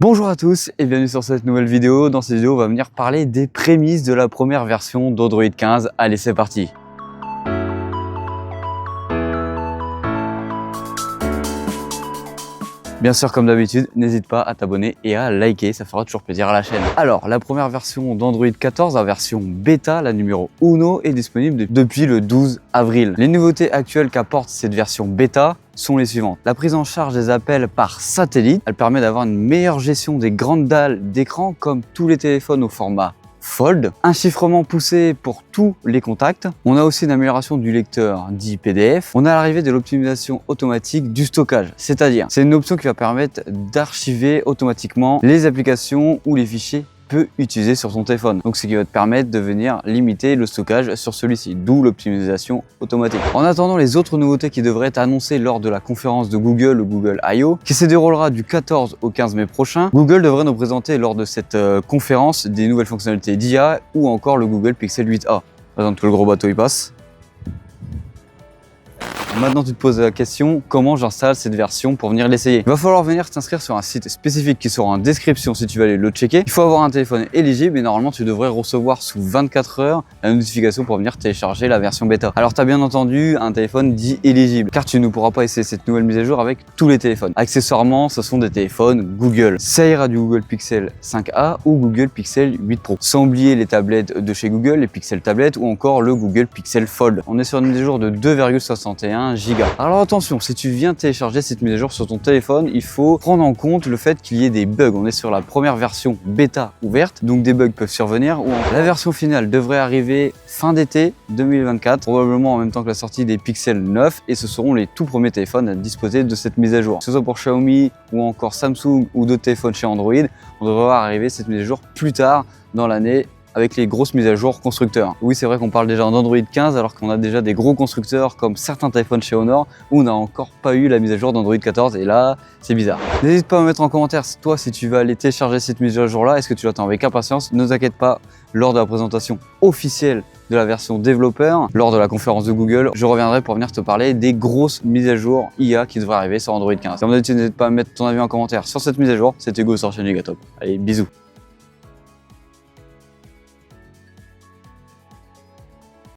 Bonjour à tous et bienvenue sur cette nouvelle vidéo. Dans cette vidéo, on va venir parler des prémices de la première version d'Android 15. Allez, c'est parti! Bien sûr, comme d'habitude, n'hésite pas à t'abonner et à liker, ça fera toujours plaisir à la chaîne. Alors, la première version d'Android 14, la version bêta, la numéro 1, est disponible depuis le 12 avril. Les nouveautés actuelles qu'apporte cette version bêta sont les suivantes. La prise en charge des appels par satellite, elle permet d'avoir une meilleure gestion des grandes dalles d'écran comme tous les téléphones au format Fold, un chiffrement poussé pour tous les contacts. On a aussi une amélioration du lecteur dit PDF. On a l'arrivée de l'optimisation automatique du stockage, c'est-à-dire c'est une option qui va permettre d'archiver automatiquement les applications ou les fichiers peu utilisés sur ton téléphone. Donc ce qui va te permettre de venir limiter le stockage sur celui-ci, d'où l'optimisation automatique. En attendant les autres nouveautés qui devraient être annoncées lors de la conférence de Google, le Google I.O., qui se déroulera du 14 au 15 mai prochain, Google devrait nous présenter lors de cette conférence des nouvelles fonctionnalités d'IA ou encore le Google Pixel 8a. Attends que le gros bateau y passe. Maintenant, tu te poses la question, comment j'installe cette version pour venir l'essayer? Il va falloir venir t'inscrire sur un site spécifique qui sera en description si tu veux aller le checker. Il faut avoir un téléphone éligible et normalement, tu devrais recevoir sous 24 heures la notification pour venir télécharger la version bêta. Alors, tu as bien entendu un téléphone dit éligible car tu ne pourras pas essayer cette nouvelle mise à jour avec tous les téléphones. Accessoirement, ce sont des téléphones Google. Ça ira du Google Pixel 5a ou Google Pixel 8 Pro. Sans oublier les tablettes de chez Google, les Pixel tablettes ou encore le Google Pixel Fold. On est sur une mise à jour de 2,61 Go. Alors attention, si tu viens télécharger cette mise à jour sur ton téléphone, il faut prendre en compte le fait qu'il y ait des bugs. On est sur la première version bêta ouverte, donc des bugs peuvent survenir. La version finale devrait arriver fin d'été 2024, probablement en même temps que la sortie des Pixel 9, et ce seront les tout premiers téléphones à disposer de cette mise à jour. Que ce soit pour Xiaomi ou encore Samsung ou d'autres téléphones chez Android, on devrait voir arriver cette mise à jour plus tard dans l'année, avec les grosses mises à jour constructeurs. Oui, c'est vrai qu'on parle déjà d'Android 15 alors qu'on a déjà des gros constructeurs comme certains téléphones chez Honor où on n'a encore pas eu la mise à jour d'Android 14 et là, c'est bizarre. N'hésite pas à me mettre en commentaire toi si tu vas aller télécharger cette mise à jour là, est-ce que tu l'attends avec impatience? Ne t'inquiète pas, lors de la présentation officielle de la version développeur, lors de la conférence de Google, je reviendrai pour venir te parler des grosses mises à jour IA qui devraient arriver sur Android 15. Comme d'habitude, n'hésite pas à mettre ton avis en commentaire sur cette mise à jour. C'était Hugo sur la chaîne Gigatop. Allez, bisous.